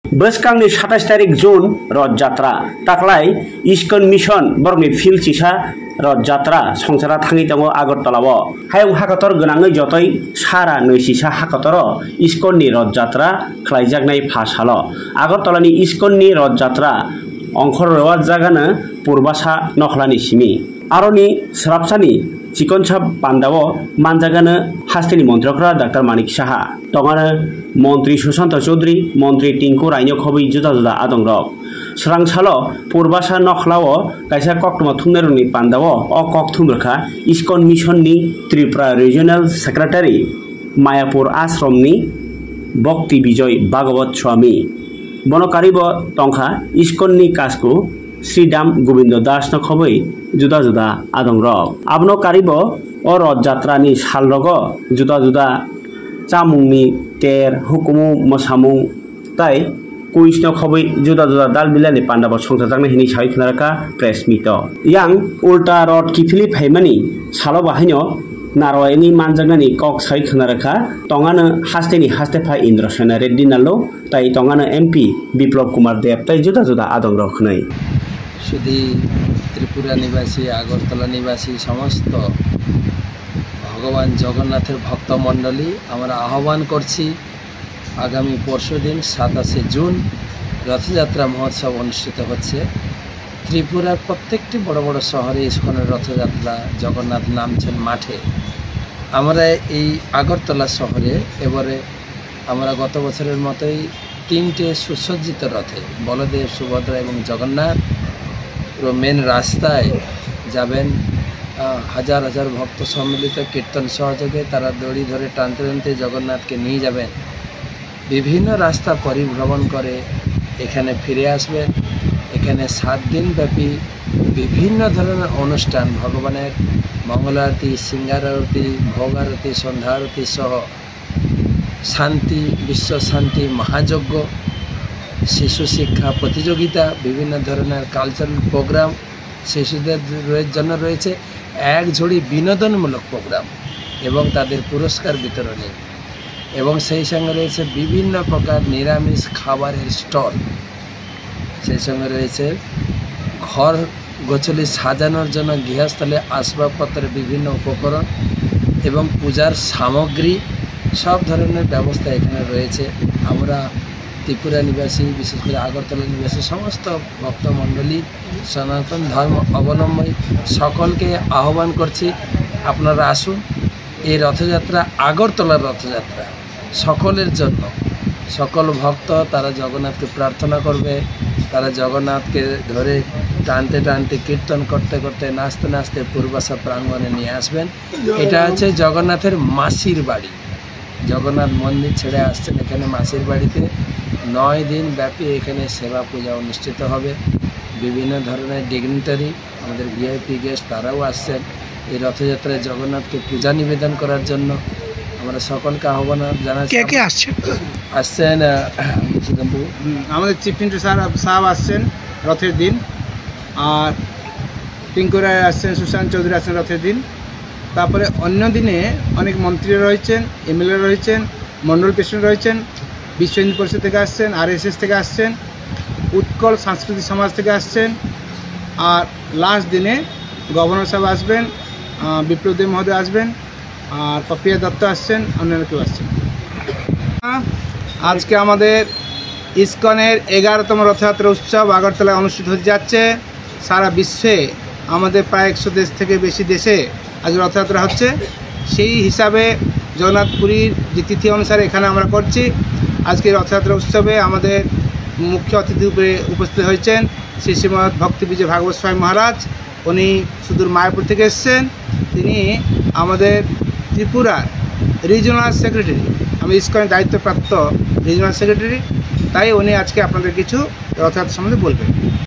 বৈশাখनि 27 तारिख जुन रथ यात्रा ताकलाय इस्कन मिशन बरनि फिल चिसा रथ यात्रा संसारा थाङै दङ आगरतलाव हायं हाकतर गोनाङै जतै सारा नैसिसा हाकतर इस्कननि रथ यात्रा खालायजागनाय फासाल आगरतलानि इस्कननि रथ यात्रा अंखर रेवा जागानो पुरबासा नखलानि सिमी आरनि सराबसानि चिकनसा पान्डाव मानजागानो हास्टेनि मन्त्रकरा डाक्टर मानिक साहा तंगानो मंत्री सुशांत चौधरी मंत्री टिंकु रायनो खबै जुदा जुदा आदं रक स्रांसालो पुरबासा नखलाव कायसा कक्टमा थुंनेरनि पान्डाव अ कक्थुमरखा इस्कन मिशननि त्रिपुरा रिजनल सेक्रेटारि मायापुर आश्रमनि भक्ति विजय भागवत स्वामी बनकारिब तंखा इस्कननि कासको श्रीदाम गोविंद दास न खबै जुदा जुदा आदं रक आबनो कारिब अ रथ यात्रानि सालरग जुदा जुदा चामुंनि तेर हुकुमु मसामुं ताई कुइसनो खबै जुदा जुदा दाल बिलानि पान्डाब संसार जागनाय हिनि साइ खनारका प्रेस मीट यां उल्टा रथ किफिलि फाइमानि सालो बाहायनो नारवायनि मानजागनानि कक साइ खनारका तंगानो हास्तेनि हास्तेफा इंद्रसेन रेड्डी नालो ताई तंगानो एमपी विप्लव कुमार देव ताई जुदा जुदा आदं रखनै शुद्धी त्रिपुरा निवासी आगरतला निवासी समस्त भगवान जगन्नाथेर भक्त मंडली आमरा आह्वान करছি आगामी परशु दिन 27 जून रथयात्रा महोत्सव अनुष्ठित होच्छे त्रिपुरार प्रत्येकटी बड़ बड़ शहरे इस्कনের रथयात्रा जगन्नाथ नामছেন माठे आमरा এই আগরতলা শহরে এবারে আমরা গত বছরের মতোই তিনটে সুসজ্জিত রথে বলদেব সুভদ্রা এবং জগন্নাথ मेन रास्ताय जाबेन हजार हजार भक्त सम्मिलित कीर्तन सहयोगे तारा दड़ी धरे टानते टानते जगन्नाथ के नहीं जाबेन विभिन्न रास्ता परिभ्रमण करे एखाने फिरे आसबेन एखाने 7 दिन व्यापी विभिन्न धरनेर अनुष्ठान भगवानेर मंगल आरती सिंगार आरती भोग आरती सन्ध्या आरती सह शांति विश्व शांति महायज्ञ शिशु शिक्षा प्रतियोगिता विभिन्न धरनेर कालचाराल प्रोग्राम शिशुदेर जन्य रयेछे एक झड़ी बिनोदनमूलक प्रोग्राम एवं तादेर पुरस्कार वितरणी एवं सेई संगे रयेछे विभिन्न प्रकार निरामिष खाबारेर स्टल सेई संगे रयेछे घर गोछली साजानोर जन्य गृहस्थले आसबाबपत्रेर विभिन्न उपकरण एवं पूजार सामग्री सब धरनेर व्यवस्था एखाने रयेछे आमरा त्रिपुरा निवासी विशेषकर आगरतला निवासी समस्त भक्त मंडली सनातन धर्म अवलम्बी सकल के आह्वान करছি আপনারা আসুন এই रथयात्रा आगरतला रथयात्रा सकलेर जन्य सकल भक्त तारा जगन्नाथ के प्रार्थना करबे तारा जगन्नाथ के धरे टानते टानते कीर्तन करते करते नाचते नाचते पूर्वाशा प्रांगणे निये आसबेन এটা হচ্ছে जगन्नाथेर मासिर बाड़ी जगन्नाथ मंदिर छेड़े आसছেন এখানে मासिर बाड़ीते 9 दिन व्यापी एखाने सेवा पूजा अनुष्ठित होबे विभिन्न धरनेर डिगनिटारि आमादेर भिआईपी गेस्ट ताराओ आसছেন এই रथयात्राय जगन्नाथ के पूजा निवेदन करार जन्य आमरा सकलके आह्वान जानाচ্ছি কে কে আসছেন আমাদের চিফ মিনিস্টার সাহেব আসছেন রথের দিন আর টিঙ্কু রায় আসছেন সুশান্ত চৌধুরী আসছেন রথের দিন তারপরে অন্য দিনে অনেক মন্ত্রী রয়েছেন এমএলএ রয়েছেন মন্ডল প্রেসিডেন্ট রয়েছেন विश्व हिंदू परिषद থেকে আসছেন आरएसएस থেকে আসছেন उत्कल सांस्कृतिक समाज থেকে আসছেন और लास्ट दिने गवर्नर साहब आसबेन विप्लव देव महोदय आसबेन और पपिया दत्त आसছেন अन्य केउ आसছেন आज के आमादेर इस्कনের 11तम रथयात्रा उत्सव आगरतलाয় अनुष्ठित होते যাচ্ছে सारा विश्वे आमादेर प्राय 100 देश থেকে বেশি দেশে आज रथयात्रा হচ্ছে সেই হিসাবে जगन्नाथपुरीर जे तिथि अनुसारे एखाने आमरा करছি आज के रथयात्रा उत्सवे आमादेर मुख्य अतिथि उपस्थित हয়েছেন श्री श्रीमद भक्ति विजय भागवत स्वामी महाराज उनी सुदूर मायापुर থেকে এসেছেন তিনি আমাদের ত্রিপুরার রিজিওনাল সেক্রেটারি আমি ইসকনের দায়িত্বপ্রাপ্ত রিজিওনাল সেক্রেটারি তাই উনি আজকে আপনাদের কিছু রথযাত্রা সম্বন্ধে বলবেন।